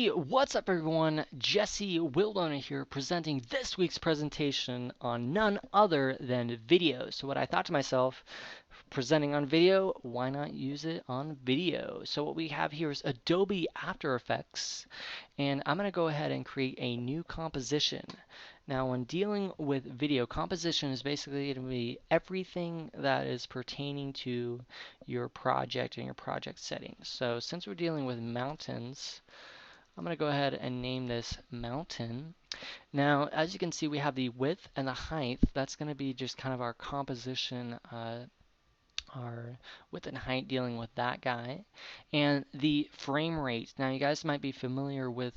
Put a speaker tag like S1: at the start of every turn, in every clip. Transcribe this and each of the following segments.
S1: Hey, what's up everyone? Jesse Wildowner here presenting this week's presentation on none other than video. So what I thought to myself, presenting on video, why not use it on video? So what we have here is Adobe After Effects, and I'm going to go ahead and create a new composition. Now when dealing with video, composition is basically going to be everything that is pertaining to your project and your project settings. So since we're dealing with mountains, I'm going to go ahead and name this mountain. Now, as you can see, we have the width and the height. That's going to be just kind of our composition, our width and height dealing with that guy. And the frame rate. Now, you guys might be familiar with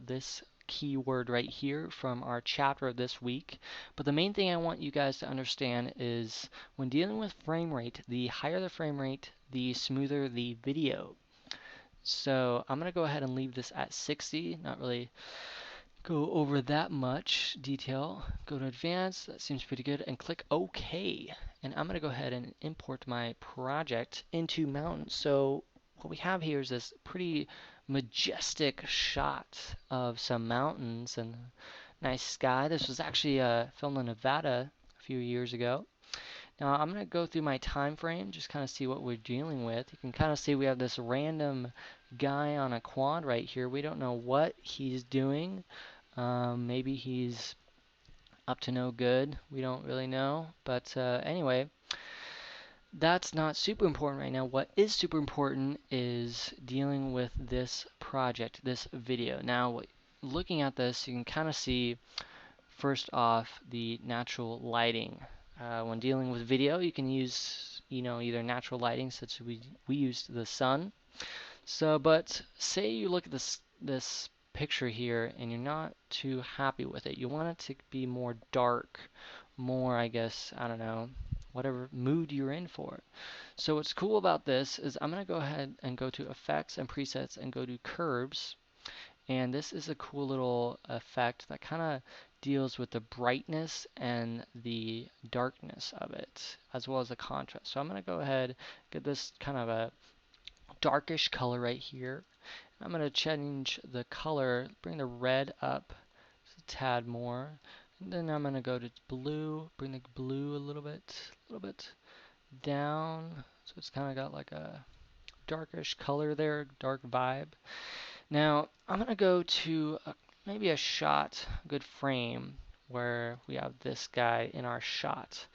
S1: this keyword right here from our chapter of this week. But the main thing I want you guys to understand is when dealing with frame rate, the higher the frame rate, the smoother the video. So I'm going to go ahead and leave this at 60, not really go over that much detail. Go to advanced, that seems pretty good, and click OK. And I'm going to go ahead and import my project into mountain. So what we have here is this pretty majestic shot of some mountains and nice sky. This was actually filmed in Nevada a few years ago. Now I'm going to go through my time frame, just kind of see what we're dealing with. You can kind of see we have this random guy on a quad right here. We don't know what he's doing. Maybe he's up to no good. We don't really know. But anyway, that's not super important right now. What is super important is dealing with this project, this video. Now, looking at this, you can kind of see first off the natural lighting. When dealing with video, you can use, either natural lighting, such as we used the sun. So, but say you look at this picture here and you're not too happy with it. You want it to be more dark, more, I guess, I don't know, whatever mood you're in for. So what's cool about this is I'm going to go ahead and go to Effects and Presets and go to Curves. And this is a cool little effect that kind of deals with the brightness and the darkness of it, as well as the contrast. So I'm going to go ahead, get this kind of a darkish color right here. I'm going to change the color, bring the red up just a tad more. And then I'm going to go to blue, bring the blue a little bit down. So it's kind of got like a darkish color there, dark vibe. Now, I'm going to go to maybe a shot, a good frame, where we have this guy in our shot.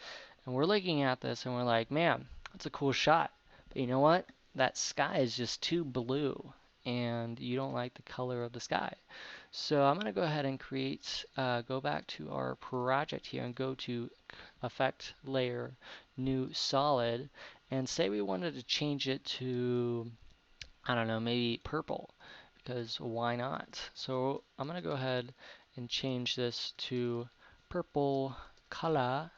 S1: And we're looking at this and we're like, man, that's a cool shot. But you know what? That sky is just too blue and you don't like the color of the sky. So I'm going to go ahead and create, go back to our project here and go to Effect, Layer, New Solid, and say we wanted to change it to, I don't know, maybe purple, because why not? So I'm going to go ahead and change this to purple color.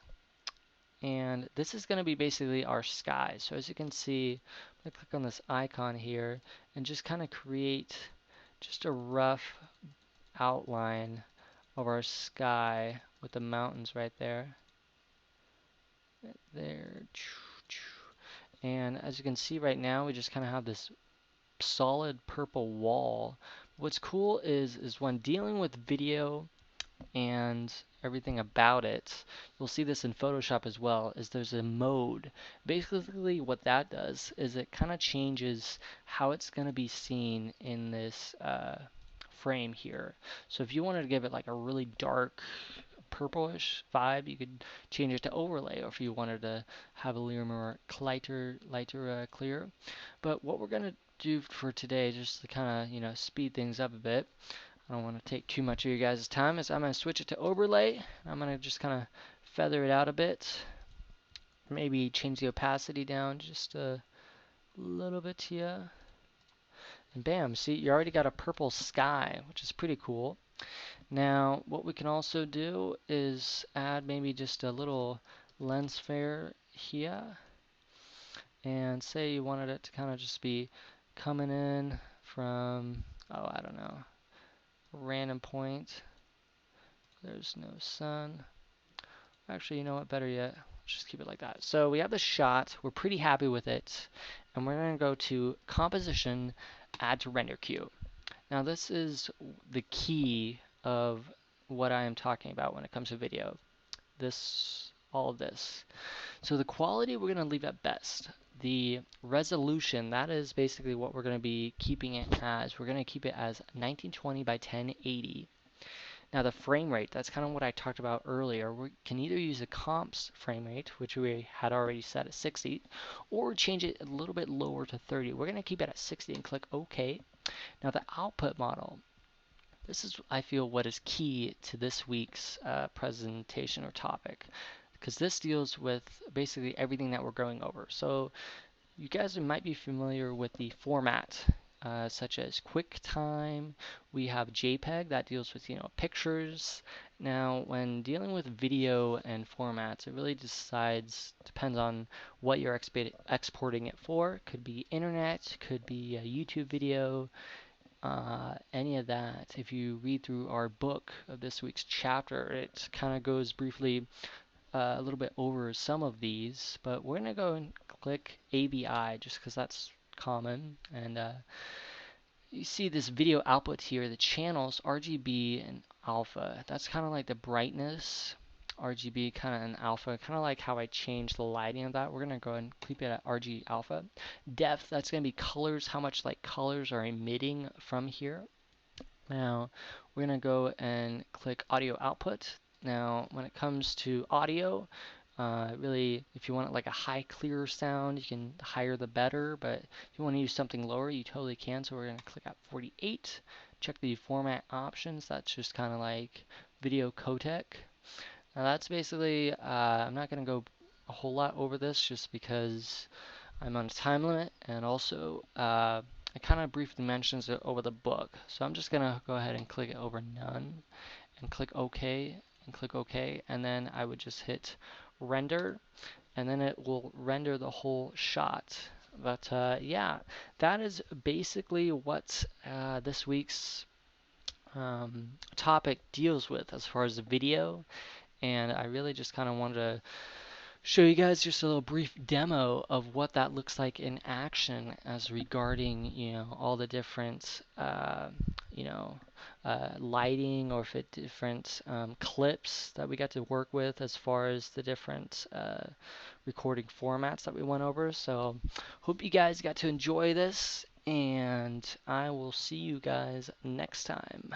S1: And this is going to be basically our sky. So as you can see, I'm going to click on this icon here and just kind of create just a rough outline of our sky with the mountains right there. Right there. And as you can see right now, we just kind of have this solid purple wall. What's cool is when dealing with video and everything about it, you'll see this in Photoshop as well, is there's a mode. Basically what that does is it kind of changes how it's going to be seen in this frame here. So if you wanted to give it like a really dark purplish vibe, you could change it to overlay, or if you wanted to have a little more lighter clear. But what we're going to do for today, just to kind of, speed things up a bit, I don't want to take too much of your guys' time, is I'm going to switch it to overlay. I'm going to just kind of feather it out a bit. Maybe change the opacity down just a little bit here. And bam, see, you already got a purple sky, which is pretty cool. Now, what we can also do is add maybe just a little lens flare here. And say you wanted it to kind of just be coming in from, oh, I don't know, a random point. There's no sun. Actually, you know what, better yet, let's just keep it like that. So we have the shot, we're pretty happy with it, and we're going to go to Composition, Add to Render Queue. Now this is the key of what I am talking about when it comes to video. All of this. So the quality we're going to leave at best. The resolution, that is basically what we're going to be keeping it as. We're going to keep it as 1920 by 1080. Now the frame rate, that's kind of what I talked about earlier. We can either use a comps frame rate, which we had already set at 60, or change it a little bit lower to 30. We're going to keep it at 60 and click OK. Now the output model, this is, I feel, what is key to this week's presentation or topic, because this deals with basically everything that we're going over. So you guys might be familiar with the format, such as QuickTime. We have JPEG that deals with pictures. Now, when dealing with video and formats, it really depends on what you're exporting it for. Could be internet, could be a YouTube video, any of that. If you read through our book of this week's chapter, it kind of goes briefly a little bit over some of these, but we're going to go and click AVI just because that's common. And you see this video output here, the channels RGB and alpha. That's kind of like the brightness. RGB kind of an alpha, kind of like how I changed the lighting of that. We're going to go and keep it at RG alpha. Depth, that's going to be colors, how much like colors are emitting from here. Now, we're going to go and click audio output. Now, when it comes to audio, really, if you want it like a high clear sound, you can, the higher the better, but if you want to use something lower, you totally can. So we're going to click at 48. Check the format options. That's just kind of like video codec. Now that's basically, I'm not going to go a whole lot over this just because I'm on a time limit, and also I kind of briefly mentions it over the book. So I'm just going to go ahead and click it over none and click OK and click OK, and then I would just hit render, and then it will render the whole shot. But yeah, that is basically what this week's topic deals with as far as the video. And I really just kind of wanted to show you guys just a little brief demo of what that looks like in action as regarding, all the different, lighting, or if it different clips that we got to work with as far as the different recording formats that we went over. So hope you guys got to enjoy this, and I will see you guys next time.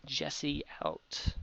S1: Jesse out.